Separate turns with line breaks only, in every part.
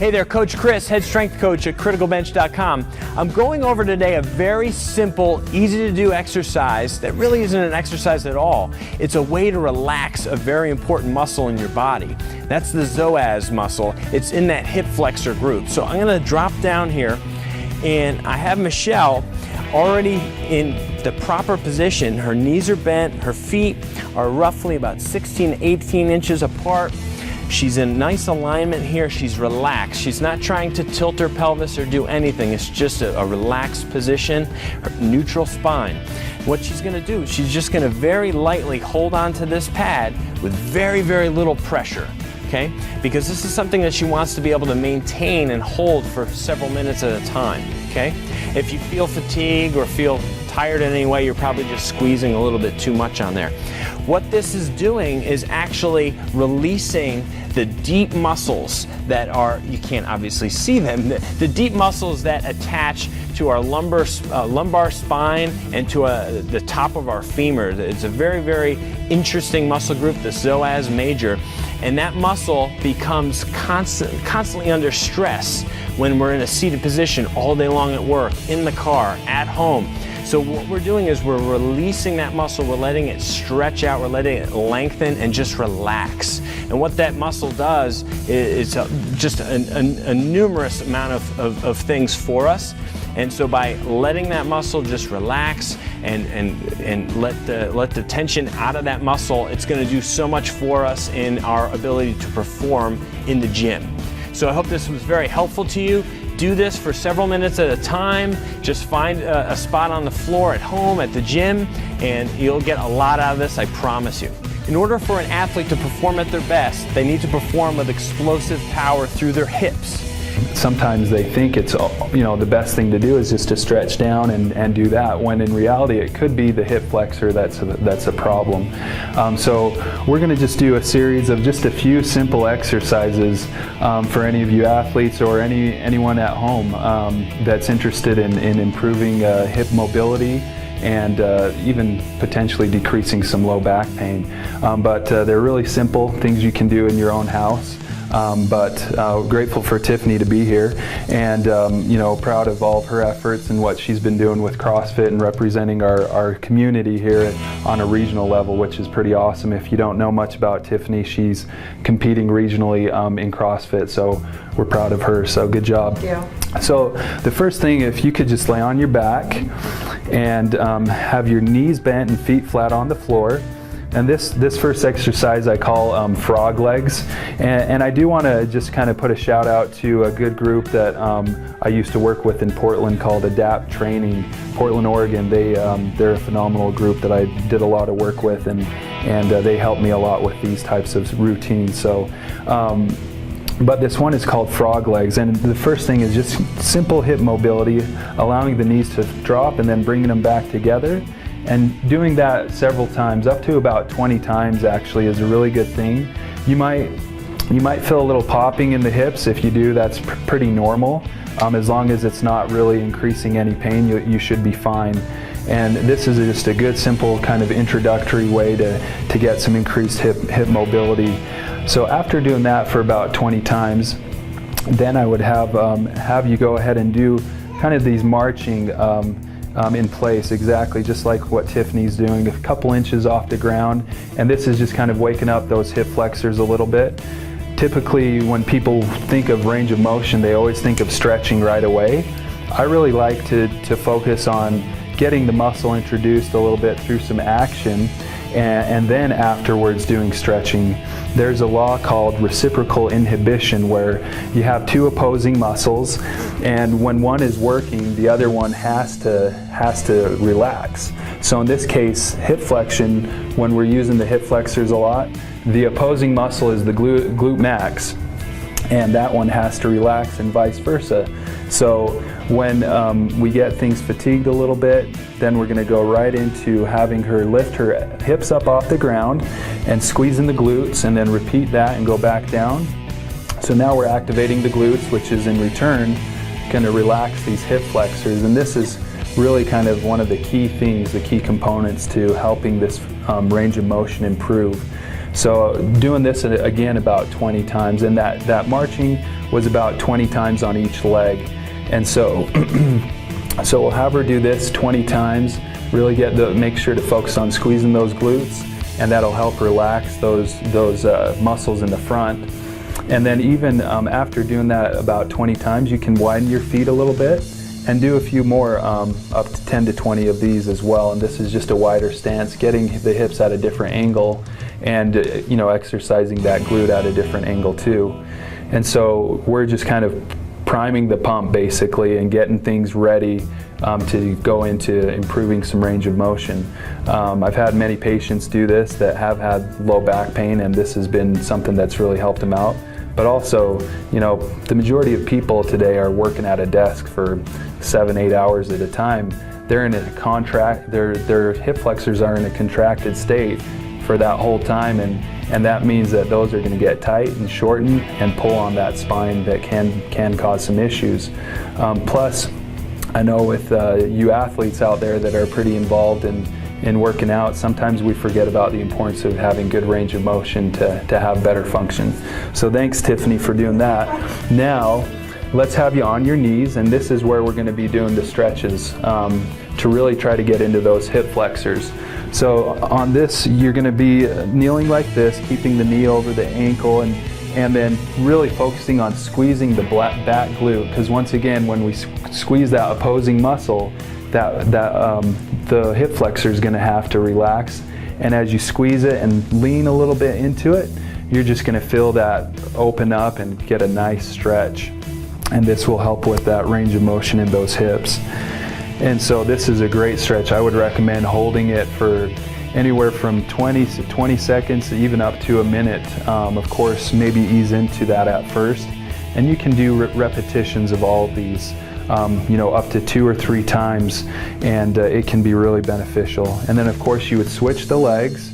Hey there, Coach Chris, head strength coach at criticalbench.com. I'm going over today a very simple, easy to do exercise that really isn't an exercise at all. It's a way to relax a very important muscle in your body. That's the psoas muscle. It's in that hip flexor group. So I'm gonna drop down here, and I have Michelle already in the proper position. Her knees are bent, her feet are roughly about 16 to 18 inches apart. She's in nice alignment here. She's relaxed. She's not trying to tilt her pelvis or do anything. It's just a relaxed position, her neutral spine. What she's gonna do, she's just gonna very lightly hold on to this pad with very, very little pressure, okay? Because this is something that she wants to be able to maintain and hold for several minutes at a time, okay? If you feel fatigue or feel tired in any way, you're probably just squeezing a little bit too much on there. What this is doing is actually releasing the deep muscles that are, you can't obviously see them, the deep muscles that attach to our lumbar spine and to the top of our femur. It's a very, very interesting muscle group, the psoas major, and that muscle becomes constantly under stress when we're in a seated position all day long at work, in the car, at home. So what we're doing is we're releasing that muscle, we're letting it stretch out, we're letting it lengthen and just relax. And what that muscle does is just a numerous amount of things for us. And so by letting that muscle just relax and let the tension out of that muscle, it's gonna do so much for us in our ability to perform in the gym. So I hope this was very helpful to you. Do this for several minutes at a time. Just find a spot on the floor at home, at the gym, and you'll get a lot out of this, I promise you. In order for an athlete to perform at their best, they need to perform with explosive power through their hips.
Sometimes they think it's, the best thing to do is just to stretch down and do that, when in reality it could be the hip flexor that's a problem. So we're going to just do a series of just a few simple exercises for any of you athletes or anyone at home that's interested in improving hip mobility and even potentially decreasing some low back pain. But they're really simple things you can do in your own house. But grateful for Tiffany to be here, and proud of all of her efforts and what she's been doing with CrossFit and representing our community here on a regional level, which is pretty awesome. If you don't know much about Tiffany, she's competing regionally in CrossFit, so we're proud of her, so good job.
Thank you.
So the first thing, if you could just lay on your back and have your knees bent and feet flat on the floor. And this first exercise I call frog legs, and I do want to just kind of put a shout out to a good group that I used to work with in Portland called Adapt Training, Portland, Oregon. They're a phenomenal group that I did a lot of work with, and they helped me a lot with these types of routines. So. But this one is called frog legs, and the first thing is just simple hip mobility, allowing the knees to drop and then bringing them back together. And doing that several times, up to about 20 times actually, is a really good thing. You might feel a little popping in the hips. If you do, that's pretty normal. As long as it's not really increasing any pain, you should be fine. And this is just a good, simple kind of introductory way to get some increased hip mobility. So after doing that for about 20 times, then I would have you go ahead and do kind of these marching in place, exactly just like what Tiffany's doing, a couple inches off the ground. And this is just kind of waking up those hip flexors a little bit. Typically when people think of range of motion, they always think of stretching right away. I really like to focus on getting the muscle introduced a little bit through some action, and then afterwards doing stretching. There's a law called reciprocal inhibition, where you have two opposing muscles, and when one is working, the other one has to relax. So in this case, hip flexion, when we're using the hip flexors a lot, the opposing muscle is the glute max, and that one has to relax, and vice versa. So when we get things fatigued a little bit, then we're going to go right into having her lift her hips up off the ground and squeezing the glutes, and then repeat that and go back down. So now we're activating the glutes, which is in return going to relax these hip flexors, and this is really kind of one of the key things, the key components to helping this range of motion improve. So doing this again about 20 times, and that marching was about 20 times on each leg. And so, so we'll have her do this 20 times, really make sure to focus on squeezing those glutes, and that'll help relax those muscles in the front. And then even after doing that about 20 times, you can widen your feet a little bit and do a few more, up to 10 to 20 of these as well. And this is just a wider stance, getting the hips at a different angle, and exercising that glute at a different angle too. And so we're just kind of priming the pump basically and getting things ready to go into improving some range of motion. I've had many patients do this that have had low back pain, and this has been something that's really helped them out. But also, the majority of people today are working at a desk for 7-8 hours at a time. They're in a their hip flexors are in a contracted state for that whole time, and that means that those are going to get tight and shorten and pull on that spine that can cause some issues. Plus, I know with you athletes out there that are pretty involved in working out, sometimes we forget about the importance of having good range of motion to have better function. So thanks, Tiffany, for doing that. Now, let's have you on your knees, and this is where we're going to be doing the stretches to really try to get into those hip flexors. So on this, you're going to be kneeling like this, keeping the knee over the ankle, and then really focusing on squeezing the back glute, because once again, when we squeeze that opposing muscle, the hip flexor is going to have to relax. And as you squeeze it and lean a little bit into it, you're just going to feel that open up and get a nice stretch. And this will help with that range of motion in those hips. And so this is a great stretch. I would recommend holding it for anywhere from 20 to 20 seconds, even up to a minute. Of course, maybe ease into that at first. And you can do repetitions of all of these, up to 2 or 3 times, and it can be really beneficial. And then of course you would switch the legs,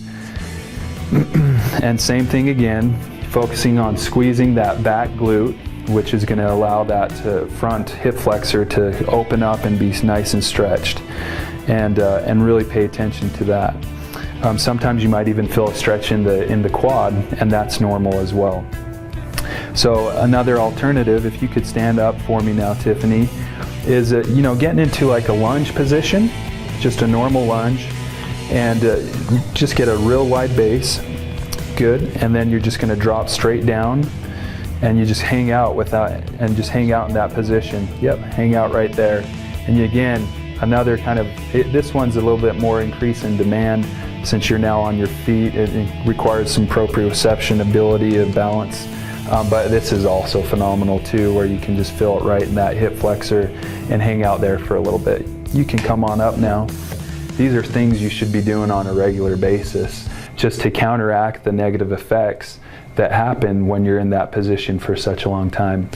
and same thing again, focusing on squeezing that back glute, which is going to allow that front hip flexor to open up and be nice and stretched, and really pay attention to that. Sometimes you might even feel a stretch in the quad, and that's normal as well. So another alternative, if you could stand up for me now, Tiffany, is getting into like a lunge position, just a normal lunge, and just get a real wide base. Good. And then you're just going to drop straight down, and you just hang out just hang out in that position. Yep, hang out right there. And again, another kind of, this one's a little bit more increase in demand since you're now on your feet. It requires some proprioception ability to balance. But this is also phenomenal too, where you can just feel it right in that hip flexor and hang out there for a little bit. You can come on up now. These are things you should be doing on a regular basis just to counteract the negative effects that happen when you're in that position for such a long time.